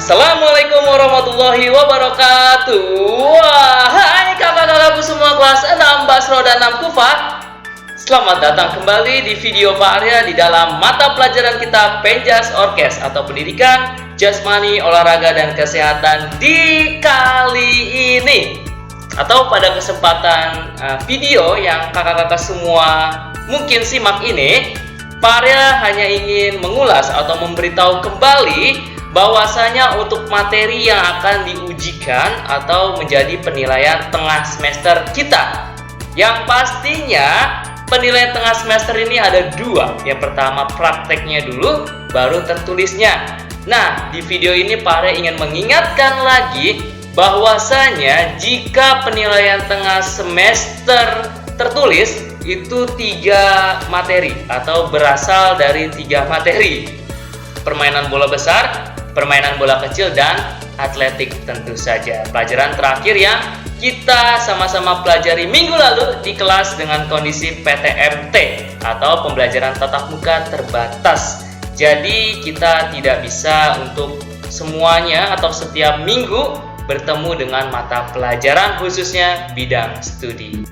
Assalamualaikum warahmatullahi wabarakatuh. Hai kakak-kakakku semua kelas 6 Basro dan 6 Kufa. Selamat datang kembali di video Pak Arya di dalam mata pelajaran kita Penjas Orkes atau Pendidikan Jasmani, Olahraga, dan Kesehatan di kali ini. Atau pada kesempatan video yang kakak-kakak semua mungkin simak ini, Pak Arya hanya ingin mengulas atau memberitahu kembali bahwasanya untuk materi yang akan diujikan atau menjadi penilaian tengah semester kita, yang pastinya penilaian tengah semester ini ada dua. Yang pertama prakteknya dulu, baru tertulisnya. Nah, di video ini Pak Arya ingin mengingatkan lagi bahwasanya jika penilaian tengah semester tertulis itu 3 materi atau berasal dari 3 materi: permainan bola besar, permainan bola kecil, dan atletik tentu saja. Pelajaran terakhir yang kita sama-sama pelajari minggu lalu di kelas dengan kondisi PTMT atau pembelajaran tatap muka terbatas. Jadi kita tidak bisa untuk semuanya atau setiap minggu bertemu dengan mata pelajaran khususnya bidang studi.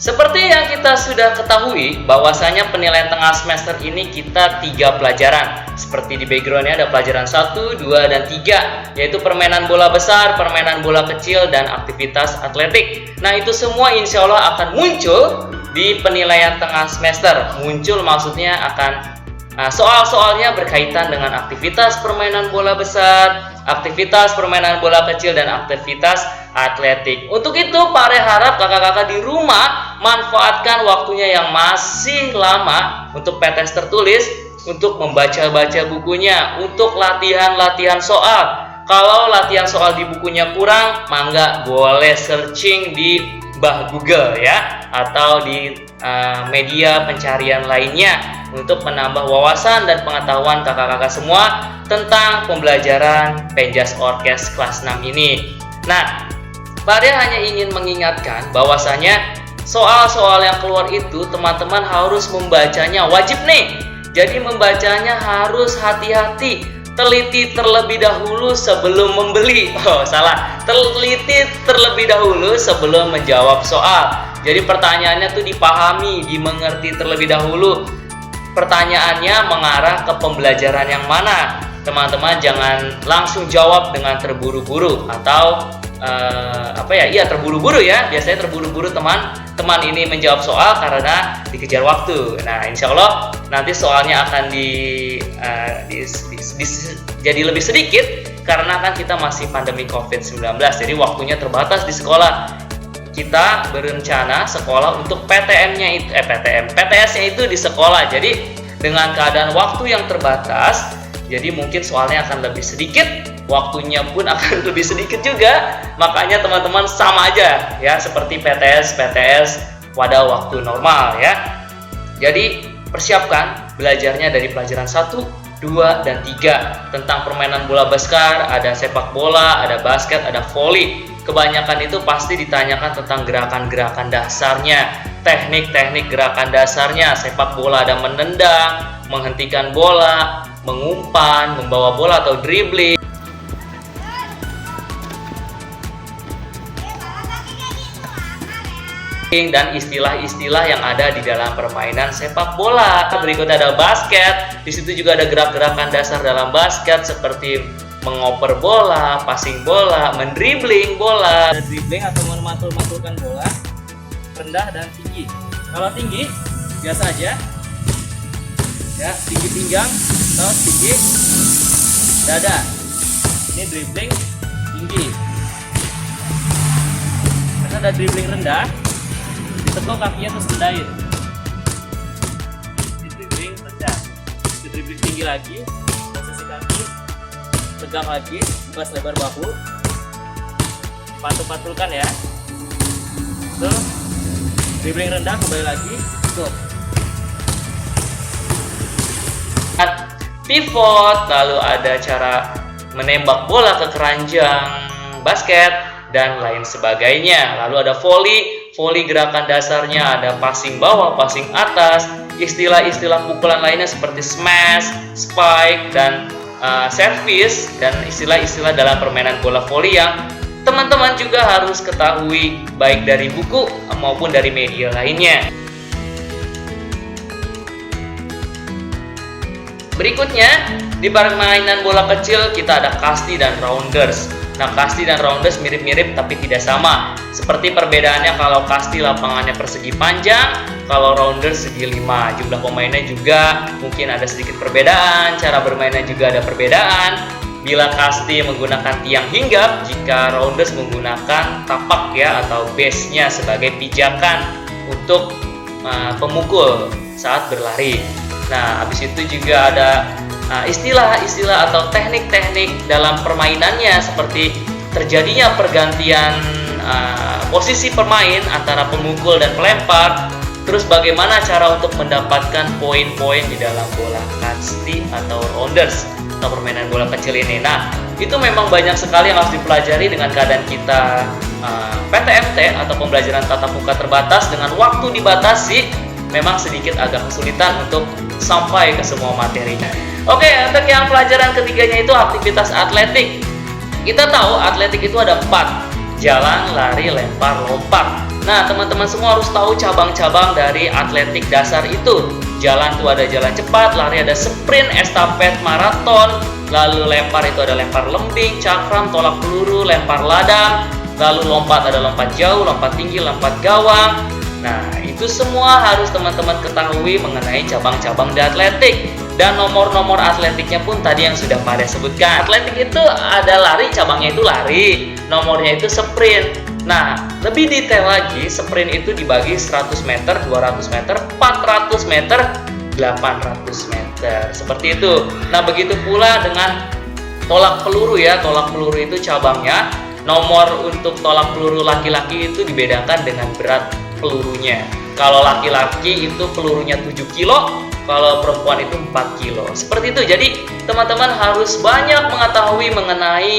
Seperti yang kita sudah ketahui bahwasanya penilaian tengah semester ini kita 3 pelajaran. Seperti di backgroundnya ada pelajaran 1, 2, dan 3, yaitu permainan bola besar, permainan bola kecil, dan aktivitas atletik. Nah, itu semua insya Allah akan muncul di penilaian tengah semester. Muncul maksudnya akan soal-soalnya berkaitan dengan aktivitas permainan bola besar, aktivitas permainan bola kecil, dan aktivitas atletik. Untuk itu Pak Arya harap kakak-kakak di rumah manfaatkan waktunya yang masih lama untuk PTS tertulis, untuk membaca-baca bukunya, untuk latihan-latihan soal. Kalau latihan soal di bukunya kurang, mangga boleh searching di Mbah Google ya, atau di media pencarian lainnya untuk menambah wawasan dan pengetahuan kakak-kakak semua tentang pembelajaran Penjas Orkes kelas 6 ini. Nah, Pak Arya hanya ingin mengingatkan bahwasanya soal-soal yang keluar itu teman-teman harus membacanya, wajib nih. Jadi membacanya harus hati-hati, teliti terlebih dahulu sebelum membeli. Oh, salah. Teliti terlebih dahulu sebelum menjawab soal. Jadi pertanyaannya tuh dipahami, dimengerti terlebih dahulu. Pertanyaannya mengarah ke pembelajaran yang mana. Teman-teman jangan langsung jawab dengan terburu-buru atau terburu-buru ya. Biasanya terburu-buru teman ini menjawab soal karena dikejar waktu. Nah, insya Allah nanti soalnya akan jadi lebih sedikit karena kan kita masih pandemi COVID-19. Jadi waktunya terbatas di sekolah. Kita berencana sekolah untuk PTS-nya itu di sekolah. Jadi dengan keadaan waktu yang terbatas, jadi mungkin soalnya akan lebih sedikit, waktunya pun akan lebih sedikit juga. Makanya teman-teman sama aja ya, seperti PTS pada waktu normal ya. Jadi persiapkan belajarnya dari pelajaran 1, 2, dan 3 tentang permainan bola besar, ada sepak bola, ada basket, ada voli. Kebanyakan itu pasti ditanyakan tentang gerakan-gerakan dasarnya, teknik-teknik gerakan dasarnya. Sepak bola ada menendang, menghentikan bola, mengumpan, membawa bola atau dribbling, dan istilah-istilah yang ada di dalam permainan sepak bola. Berikutnya ada basket. Di situ juga ada gerak-gerakan dasar dalam basket seperti mengoper bola, passing bola, mendribling bola. Ada dribbling atau mematul-matulkan bola, rendah dan tinggi. Kalau tinggi biasa aja ya, tinggi pinggang atau tinggi dada. Ini dribbling tinggi. Karena ada dribbling rendah, ditekuk kakinya terus rendahin. Ini dribbling rendah. Ini dribbling tinggi lagi, posisi kaki tegak lagi, buka lebar bahu, patul-patulkan ya. Tuh, dribbling rendah, kembali lagi, tuh. Pivot, lalu ada cara menembak bola ke keranjang basket dan lain sebagainya. Lalu ada volley gerakan dasarnya, ada passing bawah, passing atas, istilah-istilah pukulan lainnya seperti smash, spike, dan servis dan istilah-istilah dalam permainan bola voli yang teman-teman juga harus ketahui baik dari buku maupun dari media lainnya. Berikutnya, di permainan bola kecil kita ada kasti dan rounders. Nah, kasti dan rounders mirip-mirip tapi tidak sama. Seperti perbedaannya, kalau kasti lapangannya persegi panjang, kalau rounders segi 5. Jumlah pemainnya juga mungkin ada sedikit perbedaan, cara bermainnya juga ada perbedaan. Bila kasti menggunakan tiang hinggap, jika rounders menggunakan tapak ya atau base-nya sebagai pijakan untuk pemukul saat berlari. Nah, habis itu juga ada istilah-istilah atau teknik-teknik dalam permainannya, seperti terjadinya pergantian posisi pemain antara pemukul dan pelempar, terus bagaimana cara untuk mendapatkan poin-poin di dalam bola kasti atau rounders atau permainan bola kecil ini. Nah, itu memang banyak sekali yang harus dipelajari dengan keadaan kita PTMT atau pembelajaran tatap muka terbatas dengan waktu dibatasi. Memang sedikit agak kesulitan untuk sampai ke semua materinya. Oke, untuk yang pelajaran ketiganya itu aktivitas atletik. Kita tahu atletik itu ada 4, jalan, lari, lempar, lompat. Nah, teman-teman semua harus tahu cabang-cabang dari atletik dasar itu. Jalan itu ada jalan cepat, lari ada sprint, estafet, maraton, lalu lempar itu ada lempar lembing, cakram, tolak peluru, lempar ladang, lalu lompat ada lompat jauh, lompat tinggi, lompat gawang. Nah, itu semua harus teman-teman ketahui mengenai cabang-cabang di atletik. Dan nomor-nomor atletiknya pun tadi yang sudah pada sebutkan. Atletik itu ada lari, cabangnya itu lari, nomornya itu sprint. Nah, lebih detail lagi, sprint itu dibagi 100 meter, 200 meter, 400 meter, 800 meter. Seperti itu. Nah, begitu pula dengan tolak peluru ya. Tolak peluru itu cabangnya. Nomor untuk tolak peluru laki-laki itu dibedakan dengan berat pelurunya. Kalau laki-laki itu pelurunya 7 kilo, kalau perempuan itu 4 kilo. Seperti itu. Jadi teman-teman harus banyak mengetahui mengenai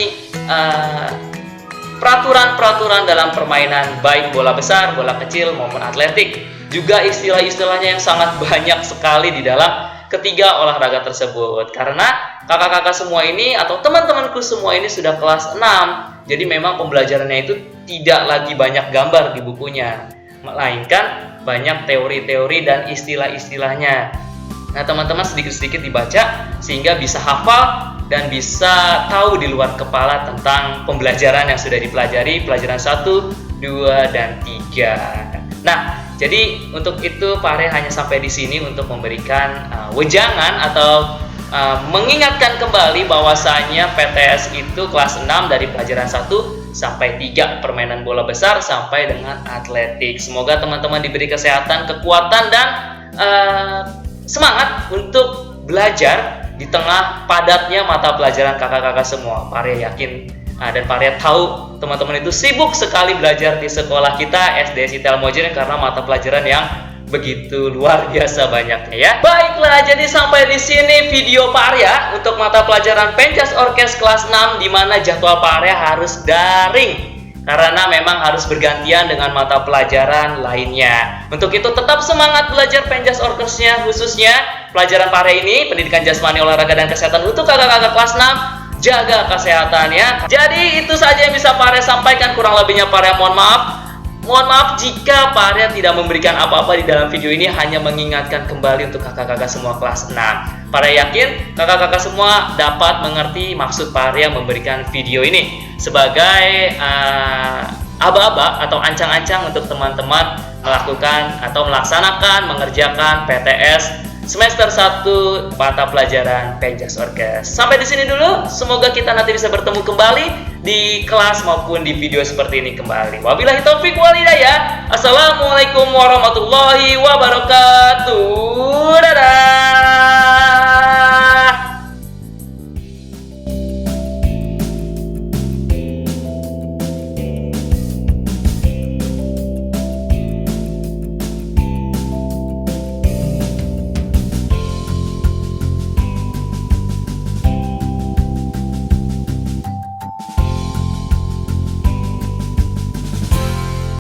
peraturan-peraturan dalam permainan baik bola besar, bola kecil maupun atletik. Juga istilah-istilahnya yang sangat banyak sekali di dalam ketiga olahraga tersebut. Karena kakak-kakak semua ini atau teman-temanku semua ini sudah kelas 6. Jadi memang pembelajarannya itu tidak lagi banyak gambar di bukunya, melainkan banyak teori-teori dan istilah-istilahnya. Nah, teman-teman sedikit-sedikit dibaca sehingga bisa hafal dan bisa tahu di luar kepala tentang pembelajaran yang sudah dipelajari, pelajaran 1, 2, dan 3. Nah, jadi untuk itu Pak Arya hanya sampai di sini untuk memberikan wejangan atau mengingatkan kembali bahwasanya PTS itu kelas 6 dari pelajaran 1 sampai 3, permainan bola besar sampai dengan atletik. Semoga teman-teman diberi kesehatan, kekuatan, dan semangat untuk belajar di tengah padatnya mata pelajaran kakak-kakak semua. Pak Arya yakin dan Pak Arya tahu teman-teman itu sibuk sekali belajar di sekolah kita SD Sitel Mojen karena mata pelajaran yang begitu luar biasa banyaknya ya. Baiklah, jadi sampai di sini video Pak Arya untuk mata pelajaran Penjas Orkes kelas 6, di mana jadwal Pak Arya harus daring karena memang harus bergantian dengan mata pelajaran lainnya. Untuk itu tetap semangat belajar Penjas Orkesnya, khususnya pelajaran Pak Arya ini, pendidikan jasmani, olahraga, dan kesehatan untuk kakak-kakak kelas 6. Jaga kesehatannya. Jadi itu saja yang bisa Pak Arya sampaikan, kurang lebihnya Pak Arya mohon maaf. Mohon maaf jika Pak Arya tidak memberikan apa-apa di dalam video ini, hanya mengingatkan kembali untuk kakak-kakak semua kelas 6. Pak Arya yakin kakak-kakak semua dapat mengerti maksud Pak Arya memberikan video ini sebagai aba-aba atau ancang-ancang untuk teman-teman melakukan atau melaksanakan, mengerjakan PTS semester 1 mata pelajaran Penjas Orkes. Sampai di sini dulu. Semoga kita nanti bisa bertemu kembali di kelas maupun di video seperti ini kembali. Wabillahi taufik wal hidayah. Assalamualaikum warahmatullahi